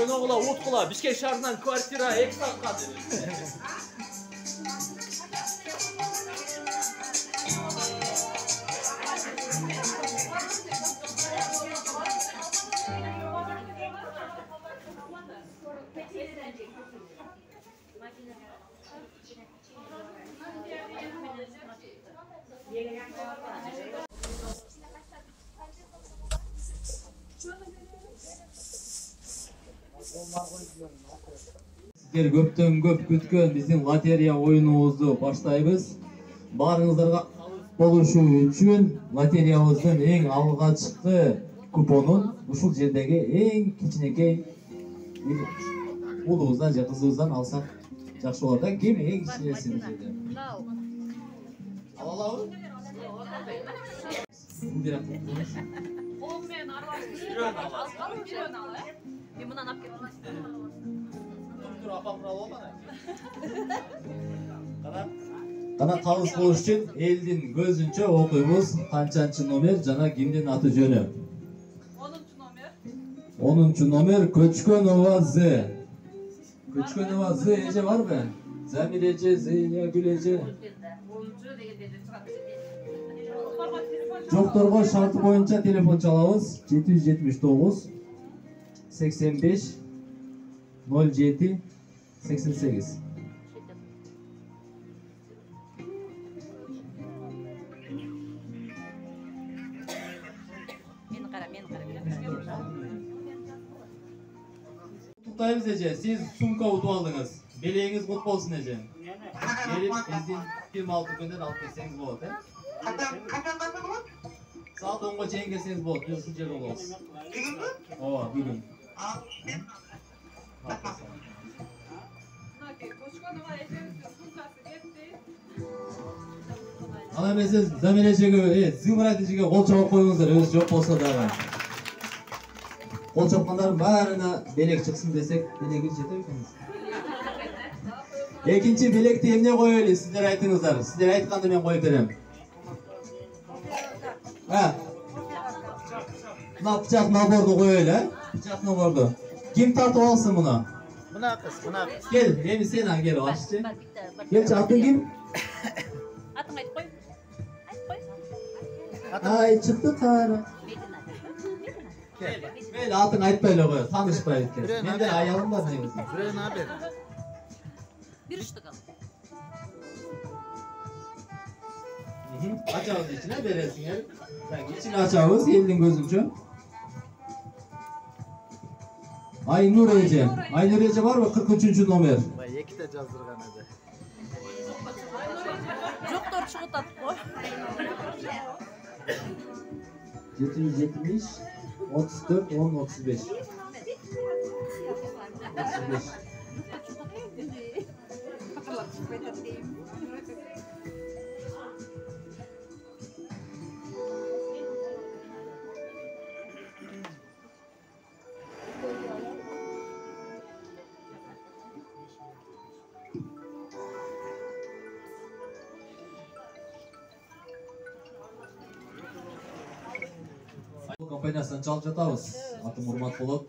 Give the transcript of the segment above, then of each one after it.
ойногула, уткула. Бишкек шаарынан квартира 2 саатка. Sizler köптөн көп күткөн биздин лотерея оюнубузду баштайбыз. Баарыңыздарга болушу үчүн лотереябыздын эң алгачкы купонун ушул жердеги эң кичинекей уулубуздан же кызыбыздан алсак жакшы болот да. Ким эң кичинеси бул жерде? Ала алабы? Колум менен аралашып алып ала. Мен мындан алып кеттим. Кана кабыз болуш үчүн элдин көзүнчө окуйбуз канчанчы номер жана кимдин аты жөнү. 10-чу номер. 10-чу номер Көчкөнова З. Көчкөнова З эже барбы? Замир эже, Зыягүл эже. Жокторго шарты боюнча телефон чалабыз 779 85 07 88. Куттуктайбыз эже, сиз сумка утуп алдыңыз. Белегиңиз кут болсун эже. Келип биздин 26 күндөн алып келсеңиз болот, Качан болот? Saat 10'a çeyin gelseniz bolot. Biz şu жерде болобуз. Бүгүнбү? Ооба, бүгүн. Көчкөнова эжемиздин сумкасы кетти. Ана эмесе Замир эжеге, Зымырат эжеге кол чабып коюңуздар, өзү жок болсо дагы. Кол чапкандардын баарына белек чыксын десек, белеги жете экенбиз. Экинчи белекти эмне коелу, сиздер айтыңыздар. Сиздер айтканды мен коюп берем. Мына бычак наборду коелу, бычак наборду. Ким тартып алсын муну? Мына кыз, мына кыз. Кел, эми сен аңгел башчы. Келчи, атың ким? Атың айтып кой. Айтып кой. Ай, чыкты кары. Мейли, атың айтпай эле кой, таанышпай экен. Менде аялым бар негизи. Бирөөнү бер. Бир штук ал. Açabız içine beresiңер. İçini açabız elin gözünçө. Aynur Ece. Aynur Ece var mı? 43. nomer. Vay, ekite jazdırgan edi. Жоктор чыгып атат го. 770 34 10 35. 35. Компаниясынан чалып жатабыз. Атым урмат болот.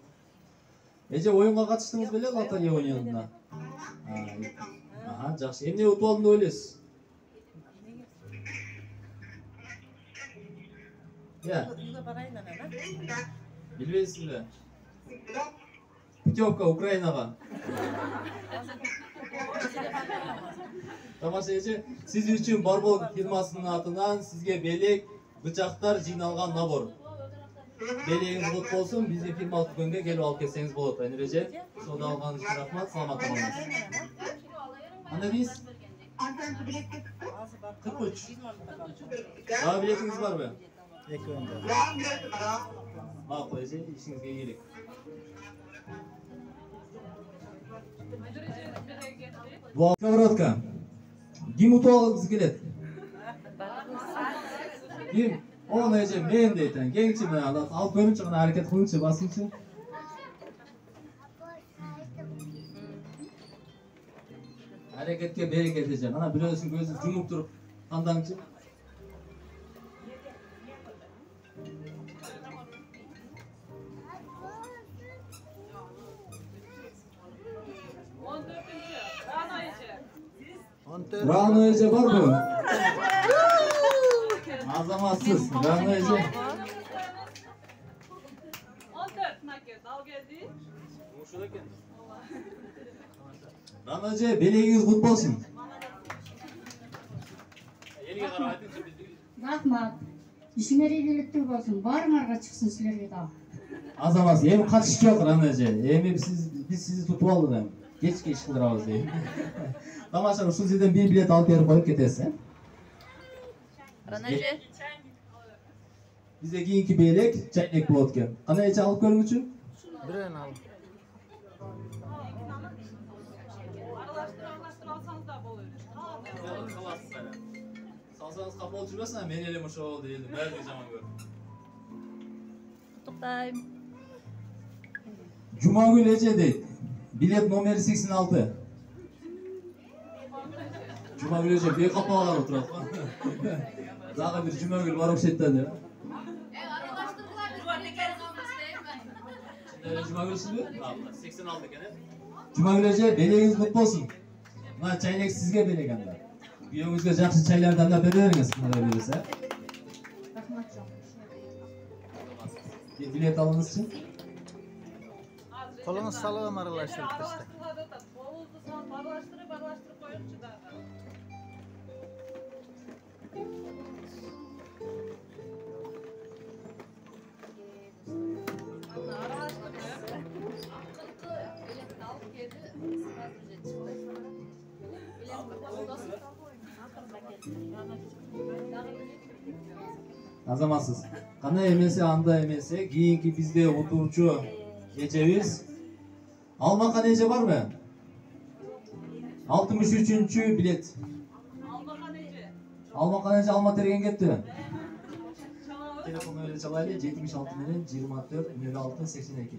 Эже оюнга катыштыңыз беле лотерея оюнуна? Жакшы. Эмне утуп алдым деп ойлойсуз? Билбейсизби? Путевка Украинага. Тамаша эже, сиз үчүн Барбол фирмасынын атынан сизге белек, бычактар жыйналган набор. Белегиңиз кут болсун, биздин фирмалык дүкөнгө келип алып келсеңиз болот. Айнур эже, соода алганыңыз үчүн рахмат, саламат болуңуз. Кандай дейсиз? 43. Дагы билетиңиз барбы? Экөөндө. Макул эже, ишиңизге ийгилик. Сковородка. Ким утуп алгысы келет? Ким? Оны эже мен дейтин. Кеңчи мен алып көрүнчү, гана аракет кылыңчы, басыңчы. Аракетке берекет эже. Ана бирөөсүн көзүн жумуп туруп тандаңчы. 14. Rana Ece var mı? Azamatsız. Rana Ece. 14 maket al geldi. Rana Ece beleğiniz kutlu olsun. Rahmat. İşіңер игілікті болсын. Барыңарға шықсын сілерге дағы. Azamaz. Hem kaç iş yok Rana Ece. Hem biz sizi tutup aldık hem. Geç geç kıldırağız diyeyim. Tamam şu sizden bir bilet alıp yarı koyup getirsin. Ranacı. Bize keyinki beylek çaynek bulutken. Ana Ece alıp görün için? Birini al. Aralashtir alsanız da olur. Salsanız kapı oturmasın ha, ben elim uşağı oldu değildim. Ver diyeceğim gör. Tuktayım. Cuma günü Ece değil. Bilet numara 86. Cuma günü Ece bir kapağı oturalım. Zaten bir cuma günü varım şeyden ya. Şimdi cuma günü şimdi? 86 gene. Cuma günü Ece beleğiniz mutlu olsun. Lan çaynek sizge belek anda. Uyuğunuzga жақсы çaylardan da bereriniz bana verirse. Rahmat жоқ. Bir bilet alınız için. Kolunu salığım aralaştırıp işte. Aralashtirib qo'yingchi da. Azamatsız. Kana emese anda emese keyinki bizde oturuvchi echemiz. Almakan Ece var mı? 63. bilet. Almakan Ece alma tergen ketdi. Telefonu öyle çalaylı 76 24 06 82.